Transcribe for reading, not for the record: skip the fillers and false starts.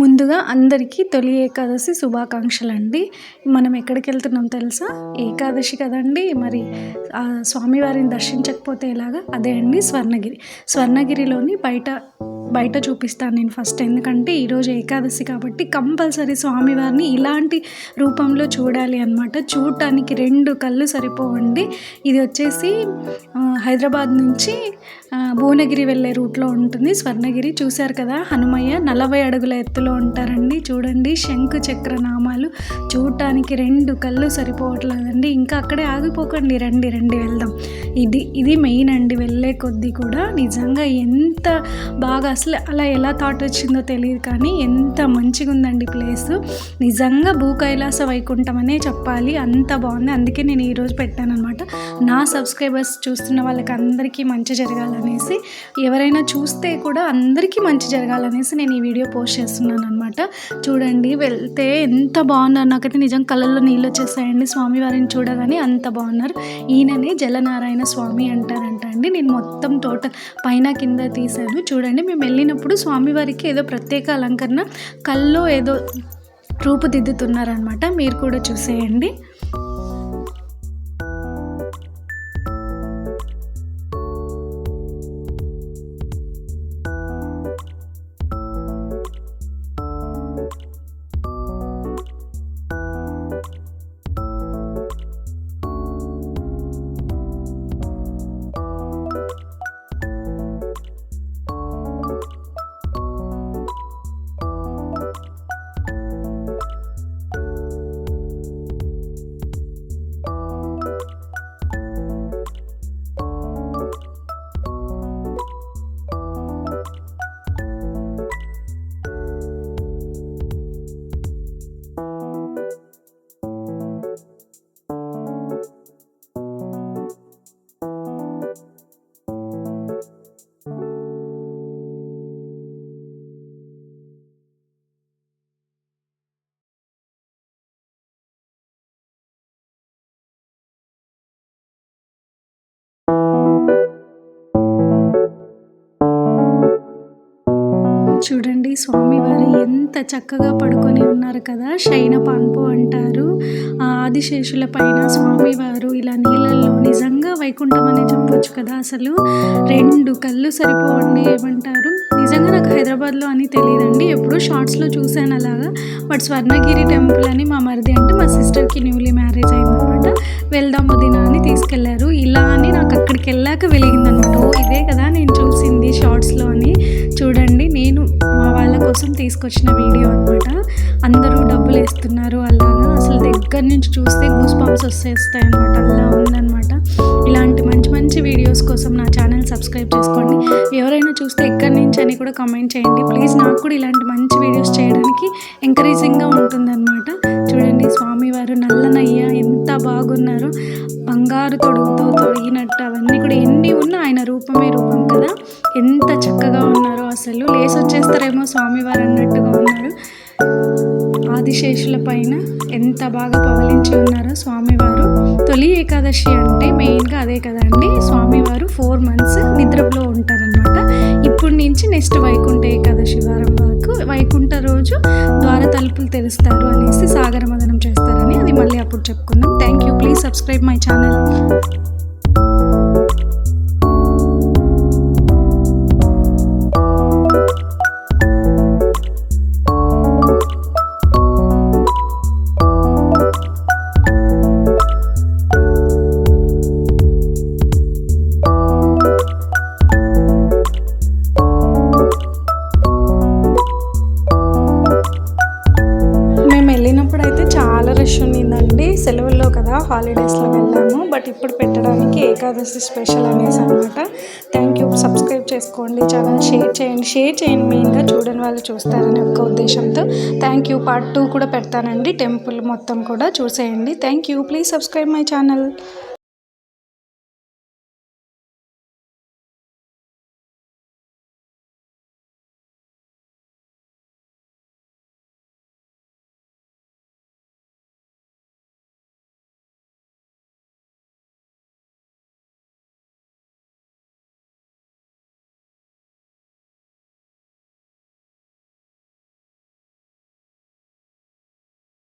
ముందుగా అందరికీ తొలి ఏకాదశి శుభాకాంక్షలండి. మనం ఎక్కడికి వెళ్తున్నాం తెలుసా? ఏకాదశి కదండి. మరి స్వామివారిని దర్శించకపోతే ఎలాగా? అదే అండి స్వర్ణగిరి. స్వర్ణగిరిలోని బయట చూపిస్తాను నేను ఫస్ట్. ఎందుకంటే ఈరోజు ఏకాదశి కాబట్టి కంపల్సరీ స్వామివారిని ఇలాంటి రూపంలో చూడాలి అనమాట. చూడటానికి 2 కళ్ళు సరిపోవండి. ఇది వచ్చేసి హైదరాబాద్ నుంచి భువనగిరి వెళ్ళే రూట్లో ఉంటుంది స్వర్ణగిరి. చూశారు కదా, హనుమయ్య 40 అడుగుల ఎత్తులో ఉంటారండి. చూడండి, శంకు చక్ర నామాలు. చూడటానికి 2 కళ్ళు సరిపోవట్లేదండి. ఇంకా అక్కడే ఆగిపోకండి, రండి వెళ్దాం. ఇది మెయిన్ అండి. వెళ్ళే కొద్దీ కూడా నిజంగా ఎంత బాగా, అసలు అలా ఎలా థాట్ వచ్చిందో తెలియదు కానీ ఎంత మంచిగా ఉందండి ప్లేస్. నిజంగా భూ కైలాస వైకుంఠం అనే చెప్పాలి, అంత బాగుంది. అందుకే నేను ఈరోజు పెట్టాను అనమాట. నా సబ్స్క్రైబర్స్ చూస్తున్న వాళ్ళకి అందరికీ మంచి జరగాలనేసి, ఎవరైనా చూస్తే కూడా అందరికీ మంచి జరగాలనేసి నేను ఈ వీడియో పోస్ట్ చేస్తున్నాను అనమాట. చూడండి, వెళ్తే ఎంత బాగున్నారు. నాకైతే నిజం కళ్ళల్లో నీళ్ళు వచ్చేసాయండి స్వామివారిని చూడగానే. అంత బాగున్నారు. ఈయననే జలనారాయణ స్వామి అంటారంట అండి. నేను మొత్తం టోటల్ పైన కింద తీశాను. చూడండి, మేము వెళ్ళినప్పుడు స్వామివారికి ఏదో ప్రత్యేక అలంకరణ, కల్లో ఏదో రూపుదిద్దుతున్నారనమాట. మీరు కూడా చూసేయండి. చూడండి, స్వామివారు ఎంత చక్కగా పడుకొని ఉన్నారు కదా. శయన పాన్పు అంటారు. ఆదిశేషుల పైన స్వామివారు ఇలా నీళ్ళల్లో, నిజంగా వైకుంఠం అనే చెప్పొచ్చు కదా. అసలు 2 కళ్ళు సరిపోవండి. ఏమంటారు, నిజంగా నాకు హైదరాబాద్లో అని తెలియదండి. ఎప్పుడో షార్ట్స్లో చూశాను అలాగా. బట్ స్వర్ణగిరి టెంపుల్ అని మా మరిది, అంటే మా సిస్టర్కి న్యూలీ మ్యారేజ్ అయిందనమాట, వెళ్దాం వదినా అని తీసుకెళ్లారు. ఇలా అని నాకు అక్కడికి వెళ్ళాక వెలిగిందనమాట. ఇదే కదా నేను చూసింది షార్ట్స్లో అని. చూడండి, నేను మా వాళ్ళ కోసం తీసుకొచ్చిన వీడియో అనమాట. అందరూ డబ్బులు వేస్తున్నారు అలాగా. అసలు దగ్గర నుంచి చూస్తే గూస్ బంప్స్ వచ్చేస్తాయి అనమాట. అలా ఉందన్నమాట. ఇలాంటి మంచి వీడియోస్ కోసం నా ఛానల్ సబ్స్క్రైబ్ చేసుకోండి. ఎవరైనా చూస్తే ఎక్కడి నుంచి అని కూడా కామెంట్ చేయండి ప్లీజ్. నాకు కూడా ఇలాంటి మంచి వీడియోస్ చేయడానికి ఎంకరేజింగ్గా ఉంటుందన్నమాట. చూడండి, స్వామివారు నల్లనయ్య ఎంత బాగున్నారు. బంగారు తొడుగుతో తొడిగినట్టు అవన్నీ కూడా ఎన్ని ఉన్నా ఆయన రూపమే రూపం కదా. ఎంత చక్కగా ఉన్నారో, అసలు లేసి వచ్చేస్తారేమో స్వామివారు అన్నట్టుగా ఉన్నారు. ఆదిశేషుల పైన ఎంత బాగా పవలించి ఉన్నారో స్వామివారు. తొలి ఏకాదశి అంటే మెయిన్గా అదే కదండి. స్వామివారు 4 months నిద్రలో ఉంటారనమాట. ఇప్పటి నుంచి నెక్స్ట్ వైకుంఠ ఏకాదశి వారం వరకు, వైకుంఠ రోజు ద్వార తలుపులు తెరుస్తారు అనేసి సాగర మదనం చేస్తారని, అది మళ్ళీ అప్పుడు చెప్పుకుందాం. Thank you. Please subscribe my channel. వెళ్ళినప్పుడైతే చాలా రష్ ఉండిందండి. సెలవుల్లో కదా, హాలిడేస్లో వెళ్ళాము. బట్ ఇప్పుడు పెట్టడానికి ఏకాదశి స్పెషల్ అనేసి అనమాట. Thank you. సబ్స్క్రైబ్ చేసుకోండి, ఛానల్ షేర్ చేయండి. మెయిన్గా చూడని వాళ్ళు చూస్తారని ఒక ఉద్దేశంతో. Thank you. Part 2 కూడా పెడతానండి. టెంపుల్ మొత్తం కూడా చూసేయండి. Thank you. Please subscribe my channel.